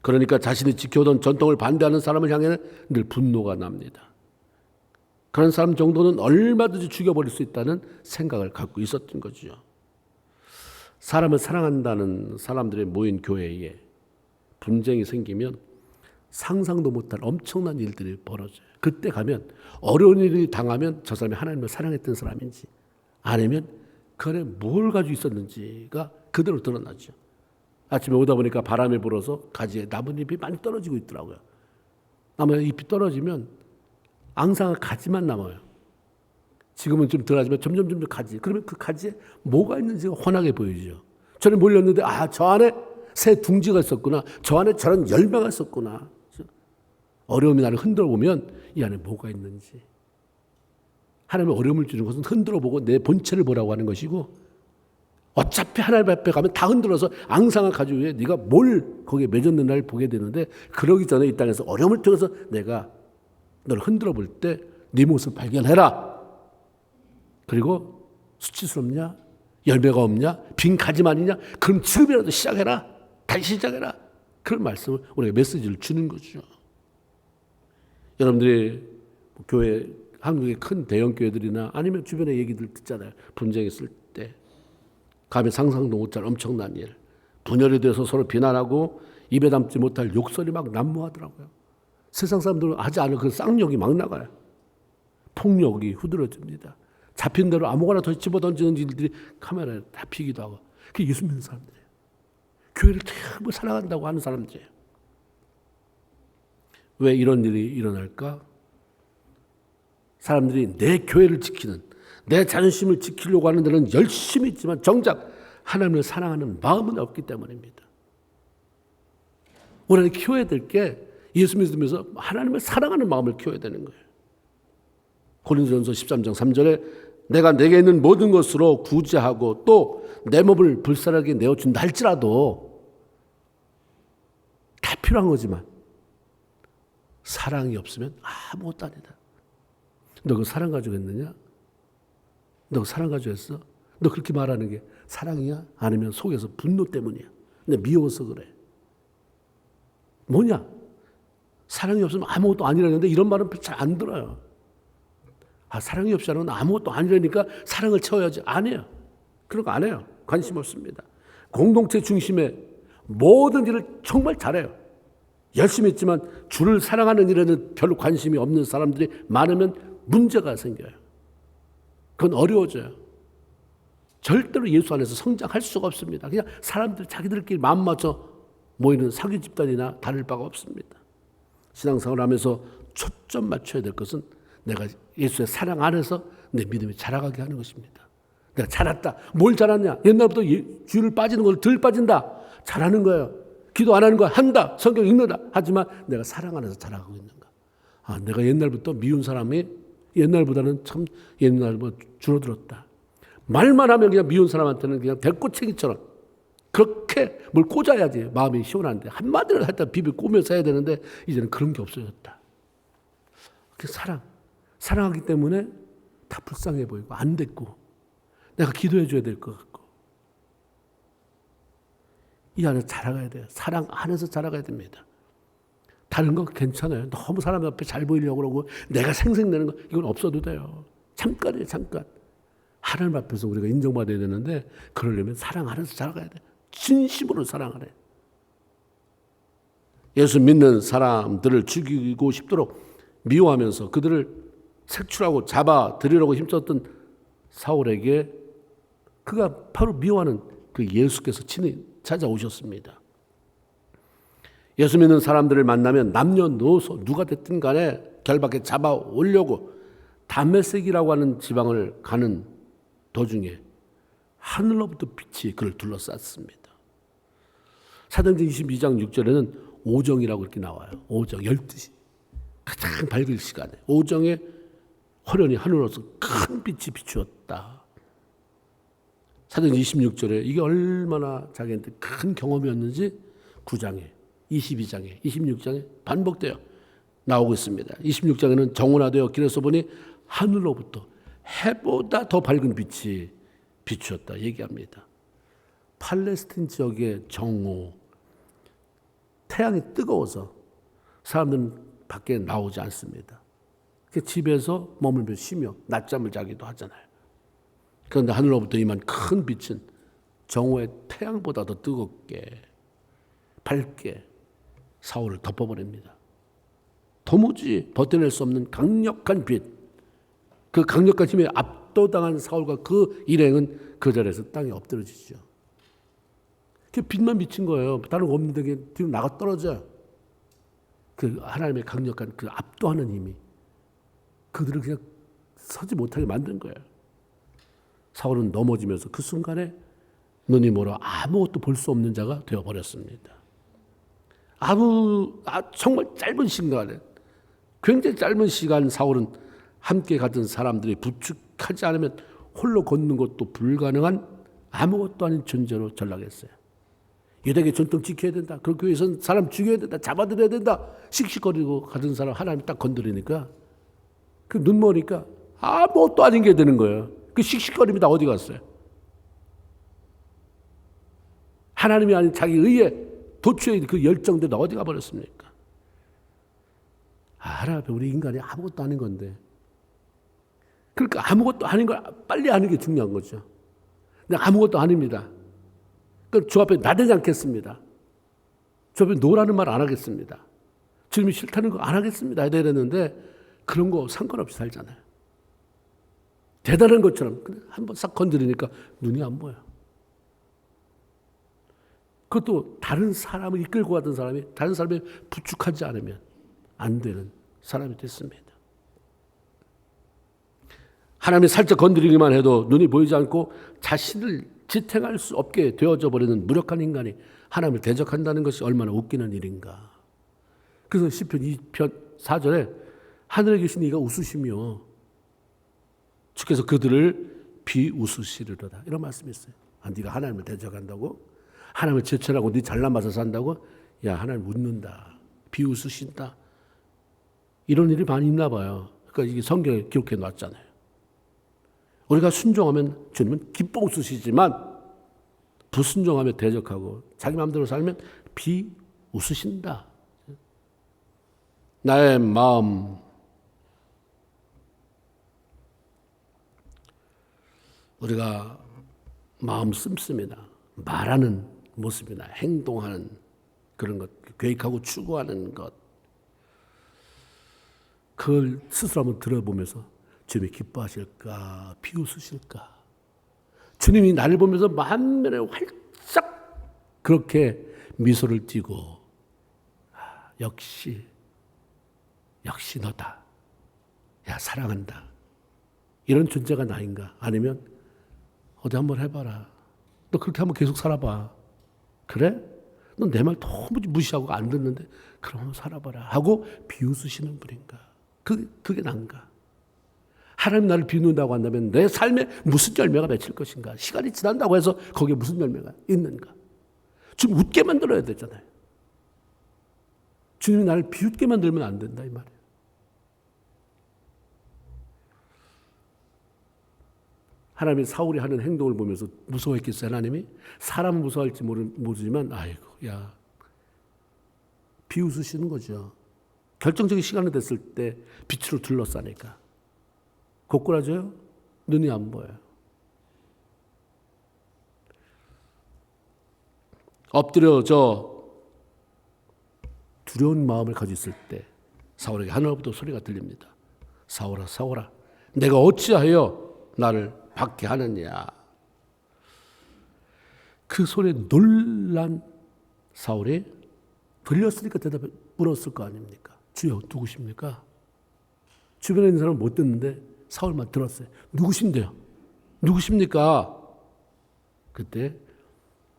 그러니까 자신이 지켜오던 전통을 반대하는 사람을 향해 늘 분노가 납니다. 그런 사람 정도는 얼마든지 죽여버릴 수 있다는 생각을 갖고 있었던 거죠. 사람을 사랑한다는 사람들이 모인 교회에 분쟁이 생기면 상상도 못할 엄청난 일들이 벌어져요. 그때 가면 어려운 일이 당하면 저 사람이 하나님을 사랑했던 사람인지 아니면 그 안에 뭘 가지고 있었는지가 그대로 드러나죠. 아침에 오다 보니까 바람이 불어서 가지에 나뭇잎이 많이 떨어지고 있더라고요. 나뭇잎이 떨어지면 앙상한 가지만 남아요. 지금은 좀 덜하지만 점점 가지. 그러면 그 가지에 뭐가 있는지가 훤하게 보이죠. 저는 몰렸는데 저 안에 새 둥지가 있었구나. 저 안에 저런 열매가 있었구나. 어려움이 나를 흔들어 보면 이 안에 뭐가 있는지. 하나님의 어려움을 주는 것은 흔들어 보고 내 본체를 보라고 하는 것이고 어차피 하나님 앞에 가면 다 흔들어서 앙상한 가지 위에 네가 뭘 거기에 맺었는가를 보게 되는데 그러기 전에 이 땅에서 어려움을 통해서 내가 너를 흔들어 볼 때 네 모습을 발견해라. 그리고 수치스럽냐? 열매가 없냐? 빈 가지만이냐? 그럼 지금이라도 시작해라. 다시 시작해라. 그런 말씀을 우리가 메시지를 주는 거죠. 여러분들이 교회, 한국의 큰 대형 교회들이나 아니면 주변의 얘기들 듣잖아요. 분쟁했을 때. 가면 상상도 못할 엄청난 일. 분열이 돼서 서로 비난하고 입에 담지 못할 욕설이 막 난무하더라고요. 세상 사람들은 하지 않은 그 쌍욕이 막 나가요. 폭력이 후들어집니다. 잡힌 대로 아무거나 더 집어던지는 일들이 카메라에 잡히기도 하고. 그게 예수 믿는 사람들이에요. 교회를 너무 사랑한다고 하는 사람들이에요. 왜 이런 일이 일어날까? 사람들이 내 교회를 지키는, 내 자존심을 지키려고 하는 데는 열심히 있지만 정작 하나님을 사랑하는 마음은 없기 때문입니다. 우리는 키워야 될 게 예수 믿으면서 하나님을 사랑하는 마음을 키워야 되는 거예요. 고린도전서 13장 3절에 내가 내게 있는 모든 것으로 구제하고 또 내 몸을 불살하게 내어준다 할지라도 다 필요한 거지만 사랑이 없으면 아무것도 아니다. 너 그 사랑 가지고 했느냐? 너 사랑 가지고 했어? 너 그렇게 말하는 게 사랑이야? 아니면 속에서 분노 때문이야? 근데 미워서 그래. 뭐냐? 사랑이 없으면 아무것도 아니라는데 이런 말은 잘 안 들어요. 사랑이 없이 하는 건 아무것도 아니라니까 사랑을 채워야지. 아니에요. 그런 거 안 해요. 관심 없습니다. 공동체 중심의 모든 일을 정말 잘해요. 열심히 했지만 주를 사랑하는 일에는 별로 관심이 없는 사람들이 많으면 문제가 생겨요. 그건 어려워져요. 절대로 예수 안에서 성장할 수가 없습니다. 그냥 사람들 자기들끼리 마음 맞춰 모이는 사기 집단이나 다를 바가 없습니다. 신앙생활을 하면서 초점 맞춰야 될 것은 내가 예수의 사랑 안에서 내 믿음이 자라가게 하는 것입니다. 내가 자랐다. 뭘 자랐냐? 옛날부터 주를 빠지는 걸 덜 빠진다. 잘하는 거예요. 기도 안 하는 거 한다. 성경 읽는다. 하지만 내가 사랑 안에서 자라가고 있는가? 내가 옛날부터 미운 사람이 옛날보다는 참 옛날보다 줄어들었다. 말만 하면 그냥 미운 사람한테는 그냥 배꼽챙이처럼 그렇게 뭘 꽂아야지 마음이 시원한데 한마디를 할 때 비비 꼬면서 해야 되는데 이제는 그런 게 없어졌다. 사랑하기 때문에 다 불쌍해 보이고 안 됐고 내가 기도해 줘야 될 것 같고 이 안에서 자라가야 돼요. 사랑 안에서 자라가야 됩니다. 다른 건 괜찮아요. 너무 사람 앞에 잘 보이려고 그러고 내가 생색내는 거 이건 없어도 돼요. 잠깐이에요. 잠깐. 하나님 앞에서 우리가 인정받아야 되는데 그러려면 사랑 안에서 자라가야 돼요. 진심으로 사랑하래. 예수 믿는 사람들을 죽이고 싶도록 미워하면서 그들을 색출하고 잡아들이려고 힘썼던 사울에게 그가 바로 미워하는 그 예수께서 친히 찾아오셨습니다. 예수 믿는 사람들을 만나면 남녀노소 누가 됐든 간에 결박해 잡아오려고 다메섹이라고 하는 지방을 가는 도중에 하늘로부터 빛이 그를 둘러쌌습니다. 사도행전 22장 6절에는 오정이라고 이렇게 나와요. 오정 12시 가장 밝을 시간에 오정에 호련히 하늘로서 큰 빛이 비추었다. 사도행전 26절에 이게 얼마나 자기한테 큰 경험이었는지 9장에 22장에 26장에 반복되어 나오고 있습니다. 26장에는 정원화되어 길에서 보니 하늘로부터 해보다 더 밝은 빛이 비추었다 얘기합니다. 팔레스틴 지역의 정오, 태양이 뜨거워서 사람들은 밖에 나오지 않습니다. 집에서 머물며 쉬며 낮잠을 자기도 하잖아요. 그런데 하늘로부터 임한 큰 빛은 정오의 태양보다 더 뜨겁게 밝게 사울을 덮어버립니다. 도무지 버텨낼 수 없는 강력한 빛, 그 강력한 힘에 압도당한 사울과 그 일행은 그 자리에서 땅에 엎드러지죠. 그 빛만 비친 거예요. 다른 거 없는데 뒤로 나가 떨어져요. 그 하나님의 강력한 그 압도하는 힘이 그들을 그냥 서지 못하게 만든 거예요. 사울은 넘어지면서 그 순간에 눈이 멀어 아무것도 볼 수 없는 자가 되어버렸습니다. 정말 짧은 시간에, 굉장히 짧은 시간 사울은 함께 갔던 사람들이 부축하지 않으면 홀로 걷는 것도 불가능한 아무것도 아닌 존재로 전락했어요. 유대계 전통 지켜야 된다. 그 교회에서는 사람 죽여야 된다. 잡아들여야 된다. 씩씩거리고 가던 사람 하나님이 딱 건드리니까 그 눈머니까 아무것도 아닌 게 되는 거예요. 그 씩씩거림이 다 어디 갔어요? 하나님이 아닌 자기 의에 도취의 그 열정대로 어디 가버렸습니까? 하나님 앞에 우리 인간이 아무것도 아닌 건데, 그러니까 아무것도 아닌 걸 빨리 아는 게 중요한 거죠. 근데 아무것도 아닙니다. 그럼 주 앞에 나대지 않겠습니다. 주 앞에 노라는 말 안 하겠습니다. 주님이 싫다는 거 안 하겠습니다. 이랬는데 그런 거 상관없이 살잖아요. 대단한 것처럼 한번 싹 건드리니까 눈이 안 보여. 그것도 다른 사람을 이끌고 가던 사람이 다른 사람에 부축하지 않으면 안 되는 사람이 됐습니다. 하나님이 살짝 건드리기만 해도 눈이 보이지 않고 자신을 지탱할 수 없게 되어져 버리는 무력한 인간이 하나님을 대적한다는 것이 얼마나 웃기는 일인가. 그래서 시편 2편 4절에 하늘에 계신 이가 웃으시며 주께서 그들을 비웃으시리로다. 이런 말씀이 있어요. 네가 하나님을 대적한다고? 하나님을 제철하고 네 잘남아서 산다고? 야, 하나님 웃는다. 비웃으신다. 이런 일이 많이 있나 봐요. 그러니까 이게 성경에 기록해 놨잖아요. 우리가 순종하면 주님은 기뻐 웃으시지만 불순종하며 대적하고 자기 마음대로 살면 비웃으신다. 나의 마음, 우리가 마음 씀씀이나 말하는 모습이나 행동하는 그런 것, 계획하고 추구하는 것, 그걸 스스로 한번 들어보면서 주님이 기뻐하실까, 비웃으실까? 주님이 나를 보면서 만면에 활짝 그렇게 미소를 띠고 역시 너다. 야, 사랑한다. 이런 존재가 나인가? 아니면 어디 한번 해봐라. 너 그렇게 한번 계속 살아봐. 그래? 넌 내 말 너무 무시하고 안 듣는데 그럼 한번 살아봐라 하고 비웃으시는 분인가? 그게 난가? 하나님 나를 비웃는다고 한다면 내 삶에 무슨 열매가 맺힐 것인가? 시간이 지난다고 해서 거기에 무슨 열매가 있는가? 지금 웃게 만들어야 되잖아요. 주님이 나를 비웃게 만들면 안 된다 이 말이에요. 하나님이 사울이 하는 행동을 보면서 무서워했겠어요. 하나님이 사람은 무서워할지 모르지만 아이고 야 비웃으시는 거죠. 결정적인 시간이 됐을 때 빛으로 둘러싸니까 고꾸라져요. 눈이 안 보여요. 엎드려 두려운 마음을 가지고 있을 때 사울에게 하늘로부터 소리가 들립니다. 사울아 사울아 내가 어찌하여 나를 받게 하느냐. 그 소리에 놀란 사울이 들렸으니까 대답해 물었을 거 아닙니까? 주여 누구십니까? 주변에 있는 사람은 못 듣는데 사울만 들었어요. 누구신데요? 누구십니까? 그때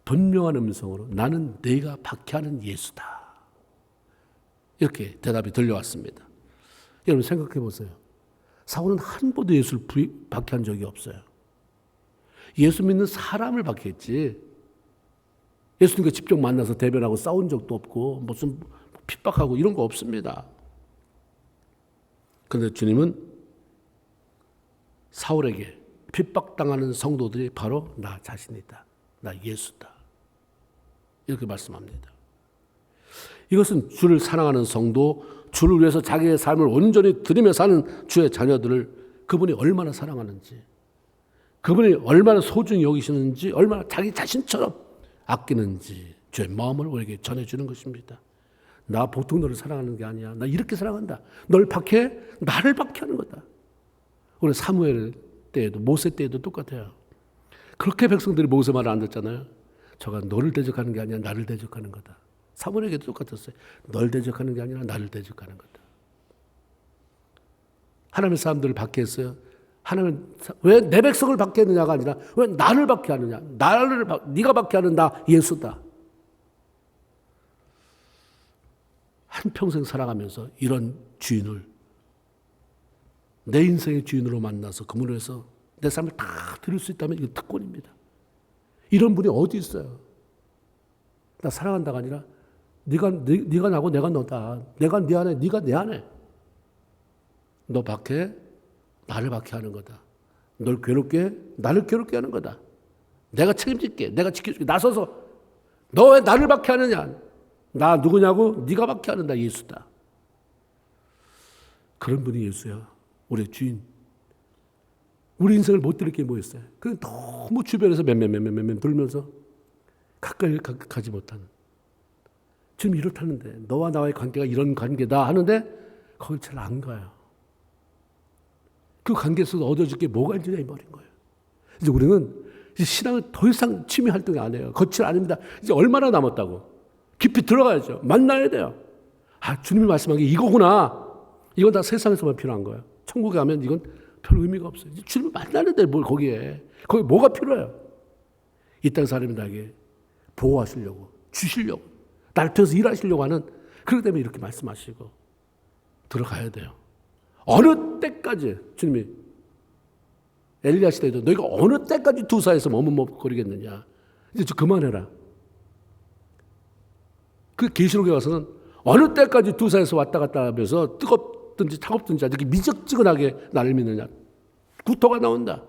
분명한 음성으로 나는 네가 박해하는 예수다. 이렇게 대답이 들려왔습니다. 여러분 생각해 보세요. 사울은 한 번도 예수를 박해한 적이 없어요. 예수 믿는 사람을 박해했지. 예수님과 직접 만나서 대변하고 싸운 적도 없고 무슨 핍박하고 이런 거 없습니다. 그런데 주님은 사울에게 핍박당하는 성도들이 바로 나 자신이다. 나 예수다. 이렇게 말씀합니다. 이것은 주를 사랑하는 성도, 주를 위해서 자기의 삶을 온전히 드리며 사는 주의 자녀들을 그분이 얼마나 사랑하는지, 그분이 얼마나 소중히 여기시는지, 얼마나 자기 자신처럼 아끼는지 주의 마음을 우리에게 전해주는 것입니다. 나 보통 너를 사랑하는 게 아니야. 나 이렇게 사랑한다. 널 박해? 나를 박해하는 거다. 우리 사무엘 때에도 모세 때에도 똑같아요. 그렇게 백성들이 모세 말을 안 듣잖아요. 저가 너를 대적하는 게 아니라 나를 대적하는 거다. 사무엘에게도 똑같았어요. 널 대적하는 게 아니라 나를 대적하는 거다. 하나님의 사람들을 박해했어요. 하나님은 왜 내 백성을 박해했느냐가 아니라 왜 나를 박해하느냐. 네가 박해하는 나 예수다. 한평생 살아가면서 이런 주인을 내 인생의 주인으로 만나서 그분을 위해서 내 삶을 다 드릴 수 있다면 이건 특권입니다. 이런 분이 어디 있어요? 나 사랑한다가 아니라 네가 나고 내가 너다. 내가 네 안에, 네가 내 안에. 너 박해, 나를 박해하는 거다. 널 괴롭게, 나를 괴롭게 하는 거다. 내가 책임질게, 내가 지켜줄게. 나서서 너 왜 나를 박해하느냐? 나 누구냐고? 네가 박해하는 나 예수다. 그런 분이 예수야. 우리 주인. 우리 인생을 못 드릴 게 뭐였어요? 그 너무 주변에서 맴 돌면서 가까이 가지 못하는. 지금 이렇다는데 너와 나와의 관계가 이런 관계다 하는데 거기 잘 안 가요. 그 관계에서 얻어질 게 뭐가 있느냐 이 말인 거예요. 이제 우리는 이제 신앙을 더 이상 취미 활동이 안 해요. 거칠 아닙니다. 이제 얼마나 남았다고. 깊이 들어가야죠. 만나야 돼요. 아, 주님이 말씀한 게 이거구나. 이건 다 세상에서만 필요한 거예요. 천국에 가면 이건 별 의미가 없어요. 주님을 만나는데 뭘 거기 뭐가 필요해요? 이 땅 사람이 나에게 보호하시려고, 주시려고, 나를 통해서 일하시려고 하는, 그렇기 때문에 이렇게 말씀하시고 들어가야 돼요. 어느 때까지 주님이 엘리야 시대에도 너희가 어느 때까지 두 사이에서 머뭇거리겠느냐. 이제 좀 그만해라. 그 계시록에 가서는 어느 때까지 두 사이에서 왔다 갔다 하면서 뜨겁든지 차갑든지 이렇게 미적지근하게 나를 믿느냐. 구토가 나온다.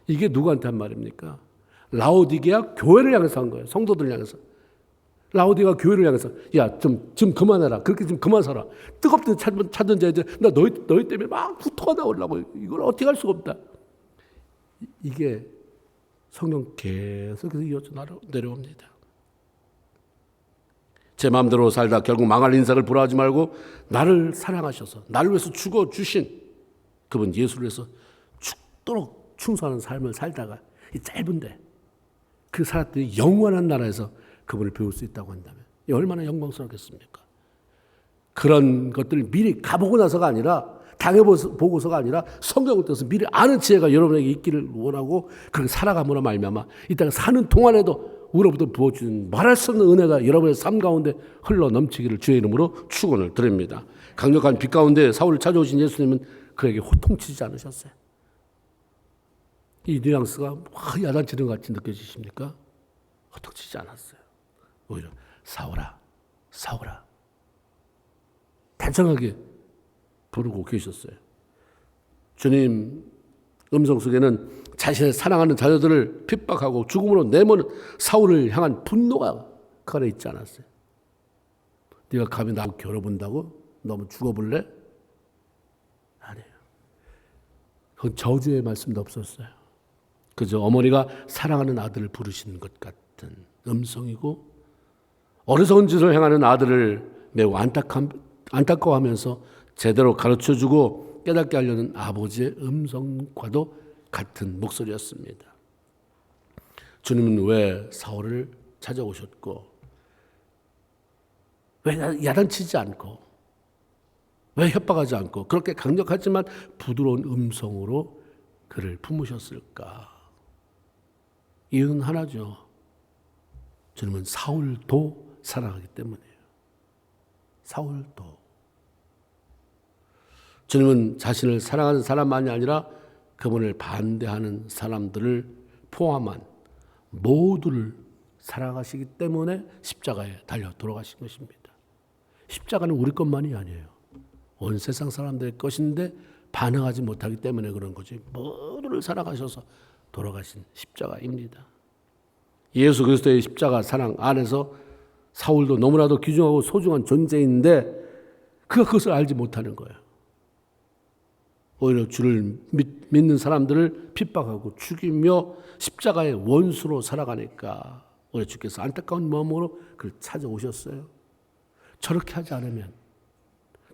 이게 누구한테 한 말입니까? 라오디게아 교회를 향해서 한 거예요. 성도들을 향해서. 라오디게아 교회를 향해서 야, 좀 그만해라. 그렇게 좀 그만 살아. 뜨겁든지 차든지 이제 나 너희 때문에 막 구토가 나오려고. 이걸 어떻게 할 수가 없다. 이게 성경 계속해서 이어져 내려옵니다. 제 마음대로 살다 결국 망할 인생을 부러워하지 말고 나를 사랑하셔서 나를 위해서 죽어주신 그분 예수를 위해서 죽도록 충성하는 삶을 살다가 이 짧은데 그 사람들이 영원한 나라에서 그분을 배울 수 있다고 한다면 얼마나 영광스럽겠습니까? 그런 것들을 미리 가보고 나서가 아니라 당해보고서가 아니라 성경을 통해서 미리 아는 지혜가 여러분에게 있기를 원하고 그렇게 살아감으로 말미암아 이 땅에 사는 동안에도 우로부터 부어주는 말할 수 없는 은혜가 여러분의 삶 가운데 흘러 넘치기를 주의 이름으로 축원을 드립니다. 강력한 빛 가운데 사울을 찾아오신 예수님은 그에게 호통치지 않으셨어요. 이 뉘앙스가 야단치는 것 같이 느껴지십니까? 호통치지 않았어요. 오히려 사울아, 사울아 단정하게 부르고 계셨어요. 주님 음성 속에는 자신의 사랑하는 자녀들을 핍박하고 죽음으로 내모는 사울을 향한 분노가 그 안에 있지 않았어요. 네가 감히 나하고 겨뤄본다고? 너무 죽어볼래? 아니에요. 그건 저주의 말씀도 없었어요. 그저 어머니가 사랑하는 아들을 부르시는 것 같은 음성이고 어리석은 짓을 행하는 아들을 매우 안타까워하면서 제대로 가르쳐주고 깨닫게 하려는 아버지의 음성과도 같은 목소리였습니다. 주님은 왜 사울을 찾아오셨고 왜 야단치지 않고 왜 협박하지 않고 그렇게 강력하지만 부드러운 음성으로 그를 품으셨을까? 이유는 하나죠. 주님은 사울도 사랑하기 때문이에요. 사울도. 주님은 자신을 사랑하는 사람만이 아니라 그분을 반대하는 사람들을 포함한 모두를 사랑하시기 때문에 십자가에 달려 돌아가신 것입니다. 십자가는 우리 것만이 아니에요. 온 세상 사람들의 것인데 반응하지 못하기 때문에 그런 거지. 모두를 사랑하셔서 돌아가신 십자가입니다. 예수 그리스도의 십자가 사랑 안에서 사울도 너무나도 귀중하고 소중한 존재인데 그가 그것을 알지 못하는 거예요. 오히려 주를 믿는 사람들을 핍박하고 죽이며 십자가의 원수로 살아가니까 오히려 주께서 안타까운 마음으로 그를 찾아오셨어요. 저렇게 하지 않으면,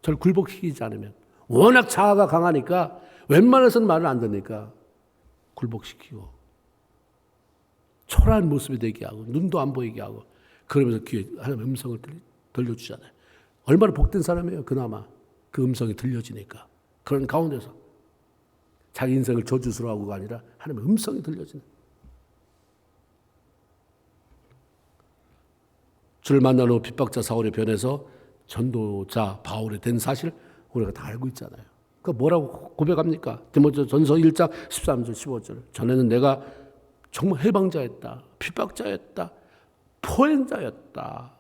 저를 굴복시키지 않으면, 워낙 자아가 강하니까 웬만해서는 말을 안 듣니까 굴복시키고 초라한 모습이 되게 하고 눈도 안 보이게 하고 그러면서 귀에 하나님의 음성을 들려주잖아요. 얼마나 복된 사람이에요. 그나마 그 음성이 들려지니까. 그런 가운데서 자기 인생을 저주스러워하고가 아니라 하나님의 음성이 들려지는. 주를 만난 후 핍박자 사울의 변해서 전도자 바울이 된 사실 우리가 다 알고 있잖아요. 그 뭐라고 고백합니까? 디모데전서 1장 13절 15절. 전에는 내가 정말 해방자였다. 핍박자였다. 포행자였다.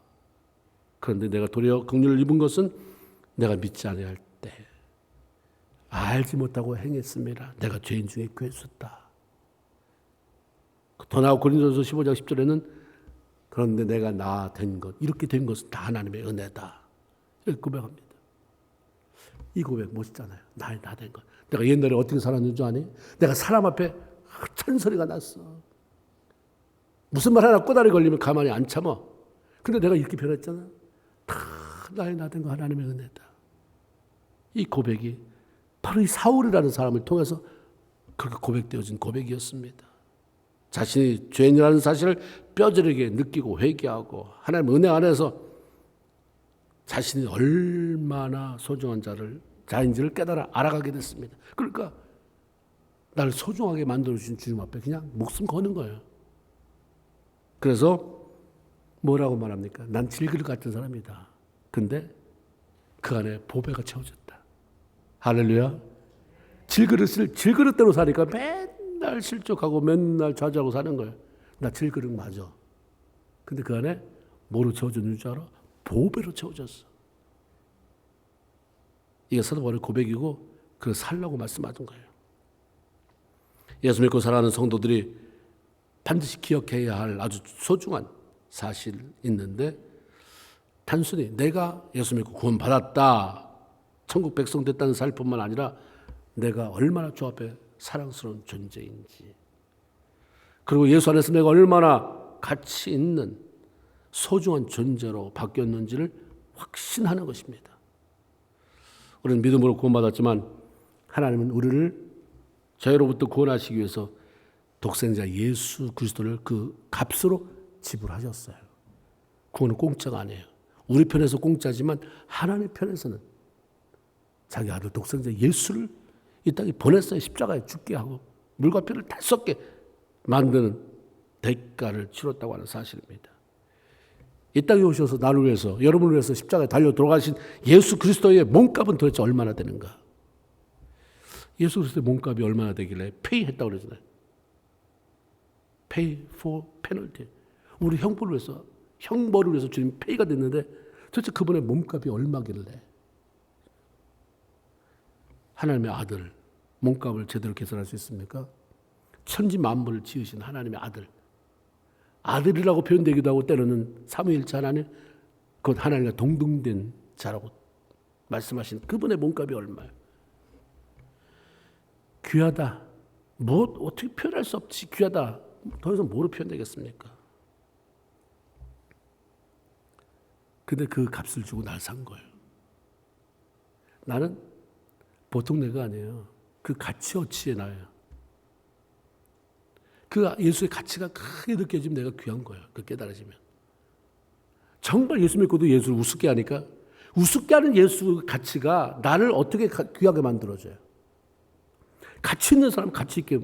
그런데 내가 도리어 긍휼을 입은 것은 내가 믿지 아니할 때 알지 못하고 행했습니다. 내가 죄인 중에 괴수다. 더 나아가 고린도전서 15장 10절에는 그런데 내가 나 된 것, 이렇게 된 것은 다 하나님의 은혜다. 이렇게 고백합니다. 이 고백 멋있잖아요. 나 된 것. 내가 옛날에 어떻게 살았는 줄 아니? 내가 사람 앞에 찬소리가 났어. 무슨 말 하나 꼬다리 걸리면 가만히 안 참아. 근데 내가 이렇게 변했잖아. 다 나의 나 된 거 하나님의 은혜다. 이 고백이 바로 이 사울이라는 사람을 통해서 그렇게 고백되어진 고백이었습니다. 자신이 죄인이라는 사실을 뼈저리게 느끼고 회개하고 하나님 은혜 안에서 자신이 얼마나 소중한 자인지를 깨달아 알아가게 됐습니다. 그러니까 나를 소중하게 만들어주신 주님 앞에 그냥 목숨 거는 거예요. 그래서 뭐라고 말합니까? 난 질그릇 같은 사람이다. 근데 그 안에 보배가 채워졌다. 할렐루야. 질그릇대로 사니까 맨날 실족하고 맨날 좌절하고 사는 거예요. 나 질그릇 맞아. 근데 그 안에 뭐로 채워졌는 줄 알아? 보배로 채워졌어. 이게 사도 바울의 고백이고 그걸 살라고 말씀하던 거예요. 예수 믿고 살아가는 성도들이 반드시 기억해야 할 아주 소중한 사실이 있는데 단순히 내가 예수 믿고 구원받았다, 천국 백성 됐다는 사실뿐만 아니라 내가 얼마나 주 앞에 사랑스러운 존재인지, 그리고 예수 안에서 내가 얼마나 가치 있는 소중한 존재로 바뀌었는지를 확신하는 것입니다. 우리는 믿음으로 구원받았지만 하나님은 우리를 죄로부터 구원하시기 위해서 독생자 예수 그리스도를 그 값으로 지불하셨어요. 구원은 공짜가 아니에요. 우리 편에서 공짜지만 하나님 편에서는 자기 아들 독생자 예수를 이 땅에 보냈어요. 십자가에 죽게 하고 물과 피를 다 섞게 만드는 대가를 치렀다고 하는 사실입니다. 이 땅에 오셔서 나를 위해서, 여러분을 위해서 십자가에 달려 돌아가신 예수 그리스도의 몸값은 도대체 얼마나 되는가? 예수 그리스도의 몸값이 얼마나 되길래 페이했다고 그러잖아요. pay for penalty. 우리 형벌을 위해서 주님 페이가 됐는데 도대체 그분의 몸값이 얼마길래 하나님의 아들 몸값을 제대로 계산할 수 있습니까? 천지 만물을 지으신 하나님의 아들이라고 표현되기도 하고 때로는 삼위일체 하나님, 그것 하나님과 동등된 자라고 말씀하신 그분의 몸값이 얼마예요? 귀하다. 뭐 어떻게 표현할 수 없지. 귀하다. 더 이상 뭐로 표현되겠습니까? 근데 그 값을 주고 날 산 거예요. 나는 보통 내가 아니에요. 그 가치어치에 나예요. 그 예수의 가치가 크게 느껴지면 내가 귀한 거예요. 그 깨달아지면. 정말 예수 믿고도 예수를 우습게 하니까 우습게 하는 예수 가치가 나를 어떻게 귀하게 만들어줘요. 가치 있는 사람 가치 있게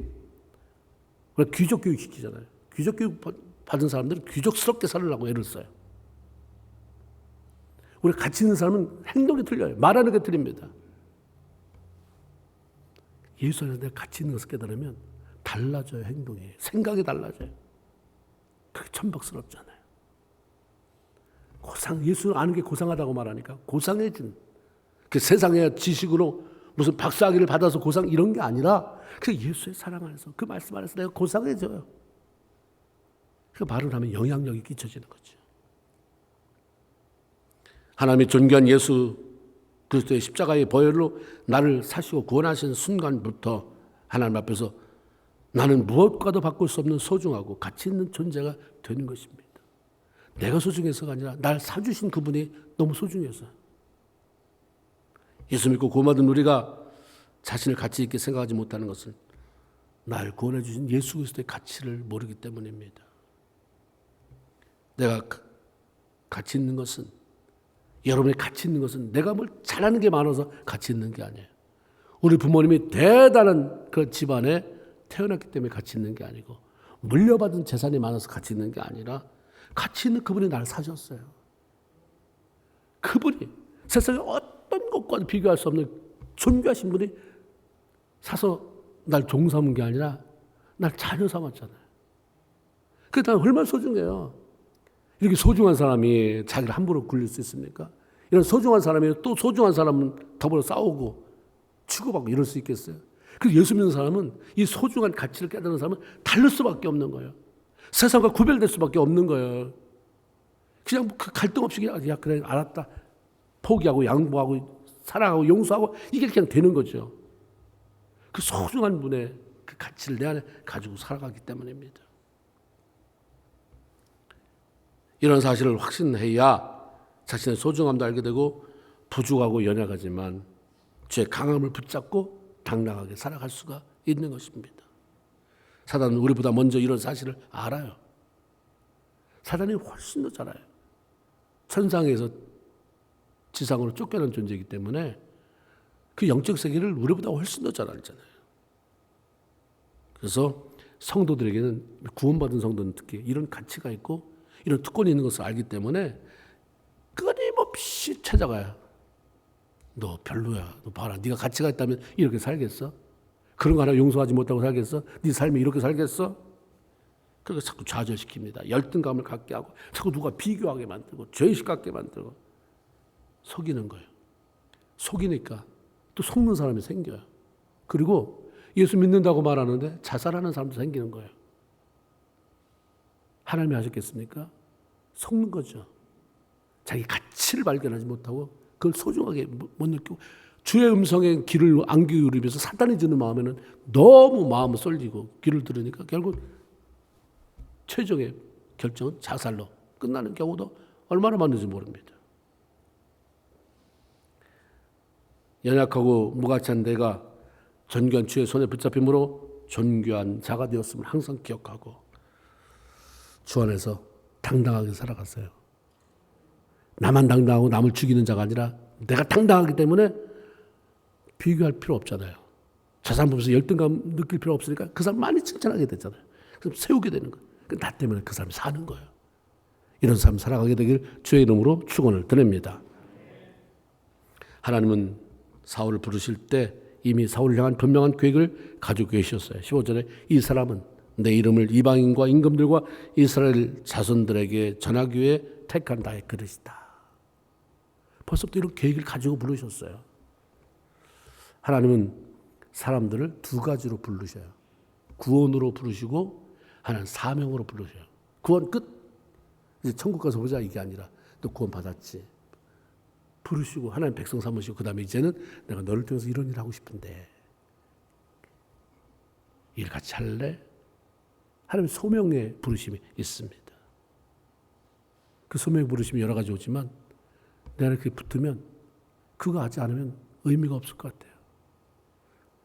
귀족 교육 시키잖아요. 귀족 교육 받은 사람들은 귀족스럽게 살으려고 애를 써요. 우리 가치 있는 사람은 행동이 틀려요. 말하는 게 틀립니다. 예수 안에서 내가 가치 있는 것을 깨달으면 달라져요. 행동이. 생각이 달라져요. 그게 천박스럽잖아요. 예수를 아는 게 고상하다고 말하니까 고상해진, 그 세상의 지식으로 무슨 박사학위를 받아서 고상 이런 게 아니라 그 예수의 사랑 안에서, 그 말씀 안에서 내가 고상해져요. 그 말을 하면 영향력이 끼쳐지는 거죠. 하나님이 존귀한 예수 그리스도의 십자가의 보혈로 나를 사시고 구원하신 순간부터 하나님 앞에서 나는 무엇과도 바꿀 수 없는 소중하고 가치 있는 존재가 되는 것입니다. 내가 소중해서가 아니라 날 사주신 그분이 너무 소중해서. 예수 믿고 구원받은 우리가 자신을 가치 있게 생각하지 못하는 것은 날 구원해 주신 예수 그리스도의 가치를 모르기 때문입니다. 내가 가치 있는 것은, 여러분의 가치 있는 것은 내가 뭘 잘하는 게 많아서 가치 있는 게 아니에요. 우리 부모님이 대단한 그 집안에 태어났기 때문에 가치 있는 게 아니고, 물려받은 재산이 많아서 가치 있는 게 아니라 가치 있는 그분이 나를 사셨어요. 그분이 세상에 어떤 것과도 비교할 수 없는 존귀하신 분이 사서 날 종 삼은 게 아니라 날 자녀 삼았잖아요. 그게 난 얼마나 소중해요. 이렇게 소중한 사람이 자기를 함부로 굴릴 수 있습니까? 이런 소중한 사람이 또 소중한 사람은 더불어 싸우고 치고받고 이럴 수 있겠어요? 그래서 예수 믿는 사람은 이 소중한 가치를 깨닫는 사람은 다를 수밖에 없는 거예요. 세상과 구별될 수밖에 없는 거예요. 그냥 그 갈등 없이 그냥 야 그래 알았다 포기하고 양보하고 사랑하고 용서하고 이게 그냥 되는 거죠. 그 소중한 분의 그 가치를 내 안에 가지고 살아가기 때문입니다. 이런 사실을 확신해야 자신의 소중함도 알게 되고 부족하고 연약하지만 죄의 강함을 붙잡고 당당하게 살아갈 수가 있는 것입니다. 사단은 우리보다 먼저 이런 사실을 알아요. 사단이 훨씬 더 잘 알아요. 천상에서 지상으로 쫓겨난 존재이기 때문에 그 영적 세계를 우리보다 훨씬 더 잘 알잖아요. 그래서 성도들에게는, 구원받은 성도는 특히 이런 가치가 있고 이런 특권이 있는 것을 알기 때문에 끊임없이 찾아가요. 너 별로야. 너 봐라. 네가 가치가 있다면 이렇게 살겠어? 그런 거 하나 용서하지 못하고 살겠어? 네 삶이 이렇게 살겠어? 그래서 자꾸 좌절시킵니다. 열등감을 갖게 하고 자꾸 누가 비교하게 만들고 죄의식 갖게 만들고 속이는 거예요. 속이니까 또 속는 사람이 생겨요. 그리고 예수 믿는다고 말하는데 자살하는 사람도 생기는 거예요. 하나님이 하셨겠습니까? 속는 거죠. 자기 가치를 발견하지 못하고 그걸 소중하게 못 느끼고 주의 음성에 귀를 안 기울이면서 사단이 드는 마음에는 너무 마음을 쏠리고 귀를 들으니까 결국 최종의 결정은 자살로 끝나는 경우도 얼마나 많은지 모릅니다. 연약하고 무가치한 내가 존귀한 주의 손에 붙잡힘으로 존귀한 자가 되었음을 항상 기억하고 주 안에서 당당하게 살아갔어요. 나만 당당하고 남을 죽이는 자가 아니라 내가 당당하기 때문에 비교할 필요 없잖아요. 저 사람 보면서 열등감 느낄 필요 없으니까 그 사람 많이 칭찬하게 되잖아요. 그럼 세우게 되는 거예요. 나 때문에 그 사람이 사는 거예요. 이런 삶 살아가게 되길 주의 이름으로 축원을 드립니다. 하나님은 사울을 부르실 때 이미 사울을 향한 분명한 계획을 가지고 계셨어요. 15절에 이 사람은 내 이름을 이방인과 임금들과 이스라엘 자손들에게 전하기 위해 택한 나의 그릇이다. 벌써부터 이런 계획을 가지고 부르셨어요. 하나님은 사람들을 두 가지로 부르셔요. 구원으로 부르시고 하나는 사명으로 부르셔요. 구원 끝. 이제 천국 가서 보자 이게 아니라 너 구원 받았지. 부르시고 하나님 백성 삼으시고 그 다음에 이제는 내가 너를 통해서 이런 일 하고 싶은데 일 같이 할래? 하나님 소명의 부르심이 있습니다. 그 소명의 부르심이 여러 가지 오지만 내가 이렇게 붙으면 그거 하지 않으면 의미가 없을 것 같아요.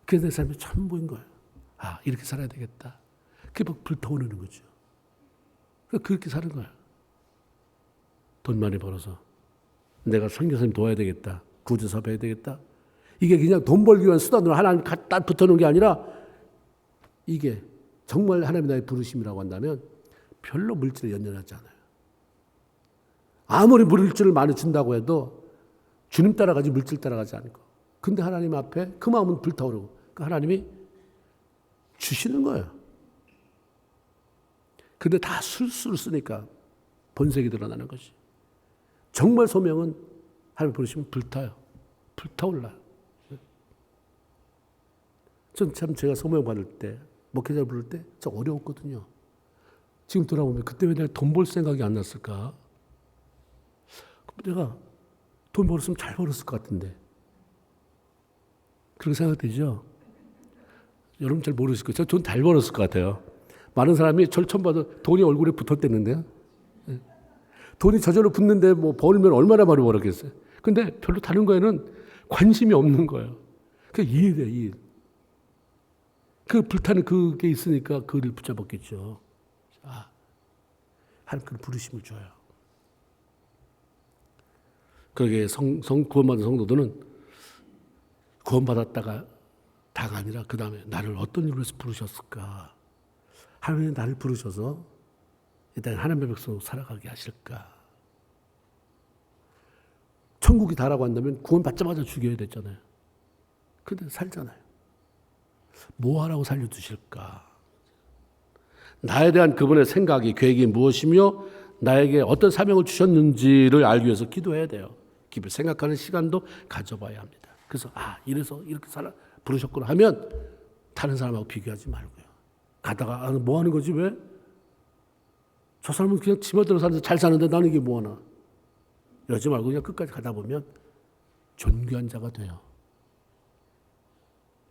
그게 내 삶의 전부인 거예요. 아 이렇게 살아야 되겠다. 그게 막 불타오르는 거죠. 그렇게 사는 거예요. 돈 많이 벌어서 내가 선교사님 도와야 되겠다. 구조사업 해야 되겠다. 이게 그냥 돈 벌기 위한 수단으로 하나님 갖다 붙어놓은 게 아니라 이게 정말 하나님이 나의 부르심이라고 한다면 별로 물질에 연연하지 않아요. 아무리 물질을 많이 준다고 해도 주님 따라가지 물질 따라가지 않고 근데 하나님 앞에 그 마음은 불타오르고 그 하나님이 주시는 거예요. 근데 다 술수를 쓰니까 본색이 드러나는 것이. 정말 소명은 하나님 부르시면 불타요. 불타올라요. 전 참 제가 소명 받을 때, 목회자를 부를 때 참 어려웠거든요. 지금 돌아보면 그때 왜 내가 돈 벌 생각이 안 났을까? 내가 돈 벌었으면 잘 벌었을 것 같은데. 그렇게 생각되죠? 여러분 잘 모르실 거예요. 저 돈 잘 벌었을 것 같아요. 많은 사람이 저를 처음 봐도 돈이 얼굴에 붙었댔는데요. 돈이 저절로 붙는데 뭐 벌면 얼마나 많이 벌었겠어요. 근데 별로 다른 거에는 관심이 없는 거예요. 그 이해돼요, 이해. 그 불타는 그게 있으니까 그를 붙잡았겠죠. 아, 하나님 그 부르심을 줘요. 그러게 구원받은 성도들은 구원받았다가 다가 아니라 그 다음에 나를 어떤 일로 해서 부르셨을까? 하나님이 나를 부르셔서 일단 하나님의 백성으로 살아가게 하실까? 천국이 다라고 한다면 구원받자마자 죽여야 됐잖아요. 근데 살잖아요. 뭐 하라고 살려두실까? 나에 대한 그분의 생각이, 계획이 무엇이며 나에게 어떤 사명을 주셨는지를 알기 위해서 기도해야 돼요. 깊이 생각하는 시간도 가져봐야 합니다. 그래서 이래서 이렇게 부르셨구나 하면 다른 사람하고 비교하지 말고요. 가다가 뭐 하는 거지 왜? 저 사람은 그냥 지멋대로 사는데 잘 사는데 나는 이게 뭐 하나? 이러지 말고 그냥 끝까지 가다 보면 존귀한 자가 돼요.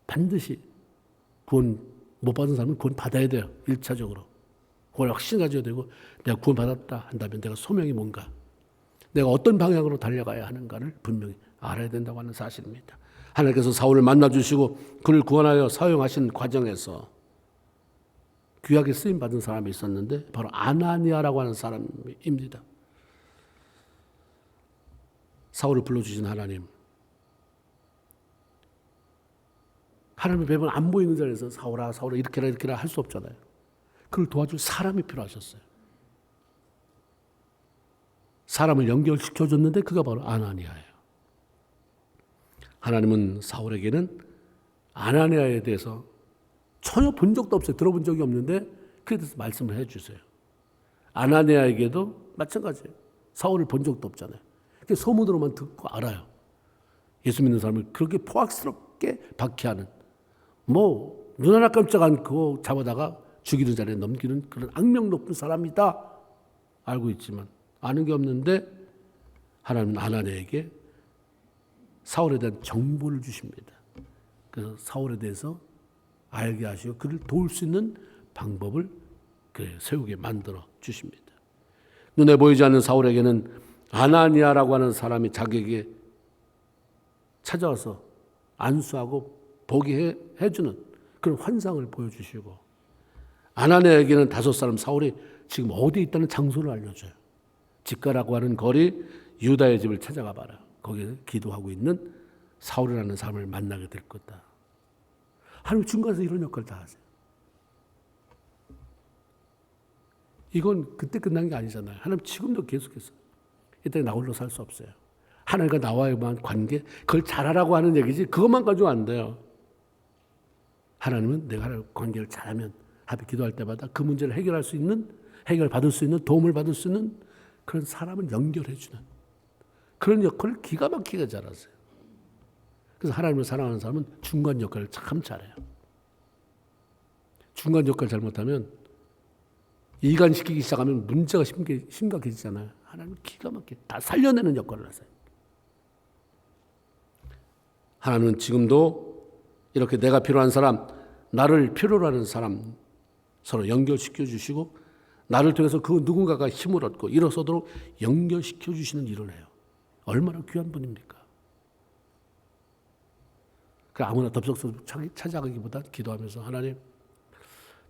반드시 구원 못 받은 사람은 구원 받아야 돼요. 1차적으로. 그걸 확신 가져야 되고 내가 구원 받았다 한다면 내가 소명이 뭔가, 내가 어떤 방향으로 달려가야 하는가를 분명히 알아야 된다고 하는 사실입니다. 하나님께서 사울을 만나주시고 그를 구원하여 사용하신 과정에서 귀하게 쓰임받은 사람이 있었는데 바로 아나니아라고 하는 사람입니다. 사울을 불러주신 하나님. 하나님의 배분 안 보이는 자리에서 사울아 이렇게라 할 수 없잖아요. 그를 도와줄 사람이 필요하셨어요. 사람을 연결시켜줬는데 그가 바로 아나니아예요. 하나님은 사울에게는 아나니아에 대해서 전혀 본 적도 없어요. 들어본 적이 없는데 그에 대해서 말씀을 해주세요. 아나니아에게도 마찬가지예요. 사울을 본 적도 없잖아요. 소문으로만 듣고 알아요. 예수 믿는 사람을 그렇게 포악스럽게 박해하는, 눈 하나 깜짝 않고 잡아다가 죽이는 자리에 넘기는 그런 악명 높은 사람이다 알고 있지만 아는 게 없는데 하나님은 아나니아에게 사울에 대한 정보를 주십니다. 그래서 사울에 대해서 알게 하시고 그를 도울 수 있는 방법을 세우게 만들어 주십니다. 눈에 보이지 않는 사울에게는 아나니아라고 하는 사람이 자기에게 찾아와서 안수하고 보게 해주는 그런 환상을 보여주시고, 아나니아에게는 5사람 사울이 지금 어디에 있다는 장소를 알려줘요. 집가라고 하는 거리 유다의 집을 찾아가 봐라. 거기에 기도하고 있는 사울이라는 사람을 만나게 될 거다. 하나님 중간에서 이런 역할을 다 하세요. 이건 그때 끝난 게 아니잖아요. 하나님 지금도 계속해서. 이때 나 홀로 살 수 없어요. 하나님과 나와의만 관계, 그걸 잘하라고 하는 얘기지 그것만 가지고 안 돼요. 하나님은 내가 하나님 관계를 잘하면 합의 기도할 때마다 그 문제를 해결할 수 있는, 해결받을 수 있는, 도움을 받을 수 있는 그런 사람을 연결해 주는 그런 역할을 기가 막히게 잘하세요. 그래서 하나님을 사랑하는 사람은 중간 역할을 참 잘해요. 중간 역할 잘못하면 이간시키기 시작하면 문제가 심각해지잖아요. 하나님은 기가 막히게 다 살려내는 역할을 하세요. 하나님은 지금도 이렇게 내가 필요한 사람, 나를 필요로 하는 사람 서로 연결시켜 주시고 나를 통해서 그 누군가가 힘을 얻고 일어서도록 연결시켜 주시는 일을 해요. 얼마나 귀한 분입니까? 아무나 덥석덥석 찾아가기보다 기도하면서 하나님,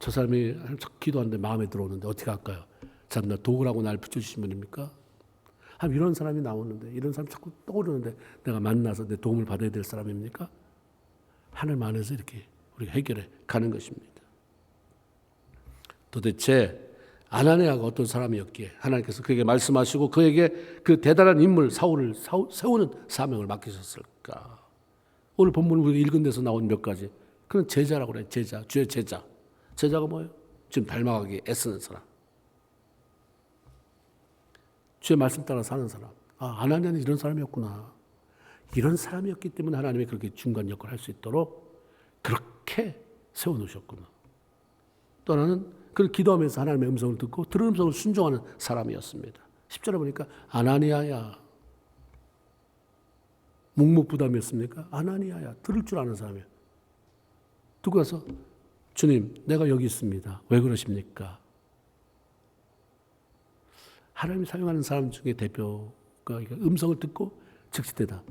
저 사람이 기도하는데 마음에 들어오는데 어떻게 할까요? 참, 나 도구라고 날 붙여주신 분입니까? 이런 사람이 나오는데, 이런 사람 자꾸 떠오르는데 내가 만나서 내 도움을 받아야 될 사람입니까? 하나님 안에서 이렇게 우리가 해결해 가는 것입니다. 도대체 아나니아가 어떤 사람이었기에 하나님께서 그에게 말씀하시고 그에게 그 대단한 인물 사울을 세우는 사명을 맡기셨을까? 오늘 본문 우리가 읽은 데서 나온 몇 가지. 그는 제자라고 그래요. 제자, 주의 제자. 제자가 뭐예요? 지금 닮아가기 애쓰는 사람. 주의 말씀 따라 사는 사람. 아나니아는 이런 사람이었구나. 이런 사람이었기 때문에 하나님이 그렇게 중간 역할을 할 수 있도록 그렇게 세워놓으셨구나. 또 하나는 그를 기도하면서 하나님의 음성을 듣고 들은 음성을 순종하는 사람이었습니다. 10절에 보니까 아나니아야. 묵묵부담이었습니까? 아나니아야. 들을 줄 아는 사람이야. 듣고 나서 주님, 내가 여기 있습니다. 왜 그러십니까? 하나님이 사용하는 사람 중에 대표가 음성을 듣고 즉시 대답.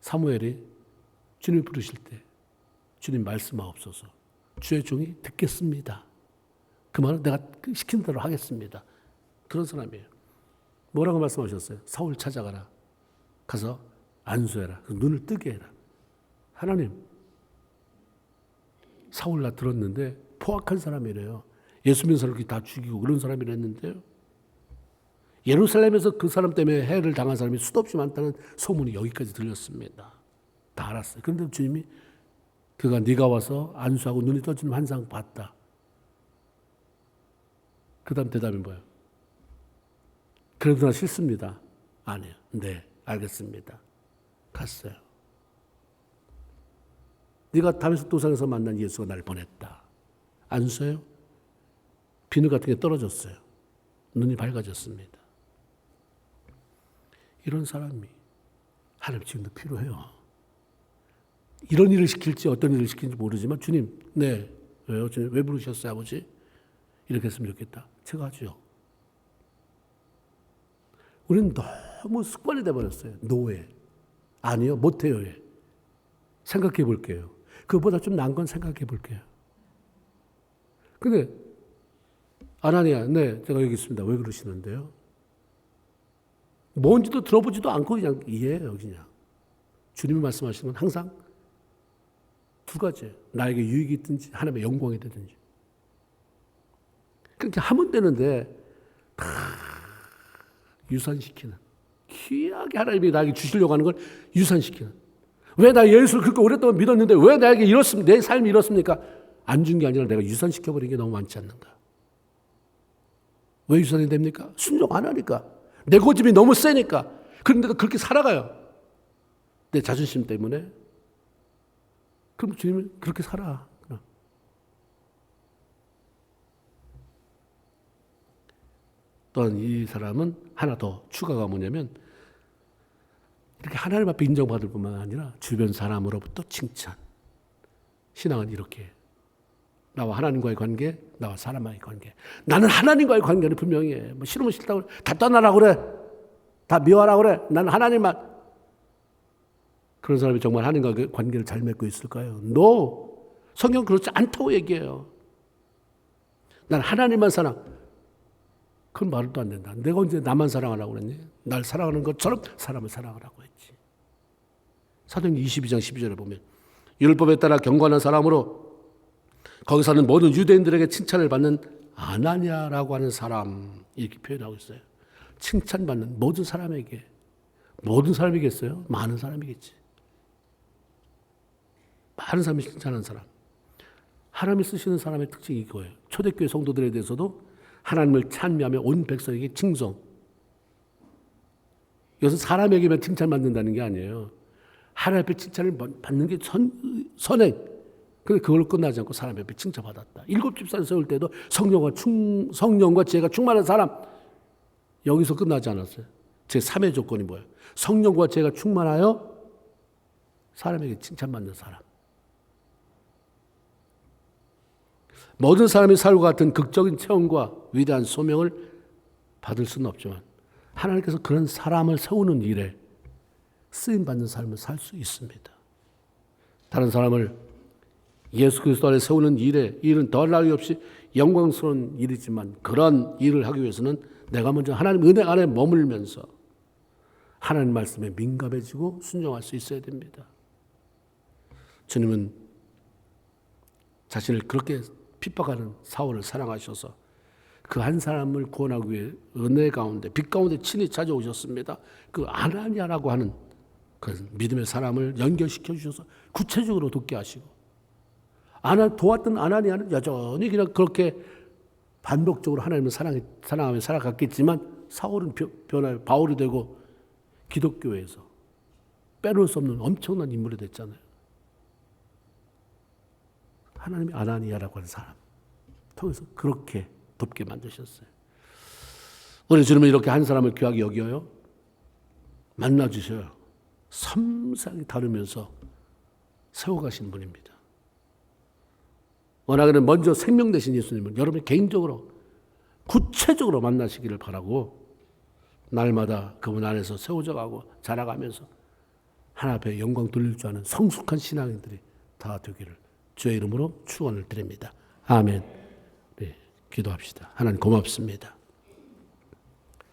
사무엘이 주님 부르실 때 주님 말씀하옵소서. 주의 종이 듣겠습니다. 그 말은 내가 시킨 대로 하겠습니다. 그런 사람이에요. 뭐라고 말씀하셨어요? 사울 찾아가라. 가서 안수해라. 눈을 뜨게 해라. 하나님, 사울 나 들었는데 포악한 사람이래요. 예수 믿는 사람들이 다 죽이고 그런 사람이랬는데요. 예루살렘에서 그 사람 때문에 해를 당한 사람이 수도 없이 많다는 소문이 여기까지 들렸습니다. 다 알았어요. 그런데 주님이 그가 네가 와서 안수하고 눈이 떠지는 환상 봤다. 그 다음 대답이 뭐예요? 그래도 나 싫습니다. 아니요. 네, 알겠습니다. 갔어요. 네가 다메섹 도상에서 만난 예수가 날 보냈다. 안수해요? 비늘 같은 게 떨어졌어요. 눈이 밝아졌습니다. 이런 사람이 하나님 지금도 필요해요. 이런 일을 시킬지 어떤 일을 시킬지 모르지만 주님, 네, 왜요? 주님 왜 부르셨어요, 아버지? 이렇게 했으면 좋겠다. 제가 하죠. 우리는 너무 습관이 돼버렸어요. 노예. 아니요, 못해요. 생각해 볼게요. 그것보다 좀 나은 건 생각해 볼게요. 근데 아나니아, 네, 제가 여기 있습니다. 왜 그러시는데요? 뭔지도 들어보지도 않고 그냥 이해해요, 그냥. 주님이 말씀하시는 건 항상 두 가지예요. 나에게 유익이 있든지 하나님의 영광이 되든지. 그렇게 하면 되는데 다 유산시키는, 귀하게 하나님이 나에게 주시려고 하는 걸 유산시키는. 왜 나 예수를 그렇게 오랫동안 믿었는데 왜 나에게 이렇습니까? 내 삶이 이렇습니까? 안 준 게 아니라 내가 유산시켜버린 게 너무 많지 않는가? 왜 유산이 됩니까? 순종 안 하니까. 내 고집이 너무 세니까. 그런데도 그렇게 살아가요. 내 자존심 때문에. 그럼 주님은 그렇게 살아. 또한 이 사람은 하나 더 추가가 뭐냐면 이렇게 하나님 앞에 인정받을 뿐만 아니라 주변 사람으로부터 칭찬. 신앙은 이렇게 나와 하나님과의 관계, 나와 사람과의 관계. 나는 하나님과의 관계는 분명히 해. 뭐 싫으면 싫다고 그래. 다 떠나라고 그래. 다 미워하라고 그래. 나는 하나님만. 그런 사람이 정말 하나님과의 관계를 잘 맺고 있을까요? No. 성경은 그렇지 않다고 얘기해요. 난 하나님만 사랑. 그건 말도 안 된다. 내가 언제 나만 사랑하라고 그랬니? 날 사랑하는 것처럼 사람을 사랑하라고 했지. 사도행전 22장 12절에 보면 율법에 따라 경건한 사람으로 거기 사는 모든 유대인들에게 칭찬을 받는 아나니아라고 하는 사람 이렇게 표현하고 있어요. 칭찬받는 모든 사람에게. 모든 사람이겠어요? 많은 사람이겠지. 많은 사람이 칭찬하는 사람. 하나님이 쓰시는 사람의 특징이 이거예요. 초대교회 성도들에 대해서도 하나님을 찬미하며 온 백성에게 칭송. 이것은 사람에게만 칭찬받는다는 게 아니에요. 하나님 앞에 칭찬을 받는 게 선행. 그런데 그걸로 끝나지 않고 사람 앞에 칭찬받았다. 7 집사를 세울 때도 성령과 지혜가 충만한 사람. 여기서 끝나지 않았어요. 제3의 조건이 뭐예요? 성령과 지혜가 충만하여 사람에게 칭찬받는 사람. 모든 사람이 살과 같은 극적인 체험과 위대한 소명을 받을 수는 없지만 하나님께서 그런 사람을 세우는 일에 쓰임받는 삶을 살 수 있습니다. 다른 사람을 예수 그리스도 안에 세우는 일에 일은 덜 나위 없이 영광스러운 일이지만 그런 일을 하기 위해서는 내가 먼저 하나님 은혜 안에 머물면서 하나님 말씀에 민감해지고 순종할 수 있어야 됩니다. 주님은 자신을 그렇게 핍박하는 사울을 사랑하셔서 그 한 사람을 구원하기 위해 은혜 가운데 빛 가운데 친히 찾아오셨습니다. 그 아나니아라고 하는 그 믿음의 사람을 연결시켜 주셔서 구체적으로 돕게 하시고 도왔던 아나니아는 여전히 그냥 그렇게 반복적으로 하나님을 사랑하며 살아갔겠지만 사울은 변화해 바울이 되고 기독교에서 빼놓을 수 없는 엄청난 인물이 됐잖아요. 하나님이 아나니아라고 하는 사람 통해서 그렇게 돕게 만드셨어요. 우리 주님은 이렇게 한 사람을 귀하게 여겨요. 만나주셔요. 섬세하게 다루면서 세워가신 분입니다. 워낙에는 먼저 생명 되신 예수님을 여러분 개인적으로 구체적으로 만나시기를 바라고 날마다 그분 안에서 세워져 가고 자라가면서 하나님 앞에 영광 돌릴 줄 아는 성숙한 신앙인들이 다 되기를 주의 이름으로 축원을 드립니다. 아멘. 네, 기도합시다. 하나님 고맙습니다.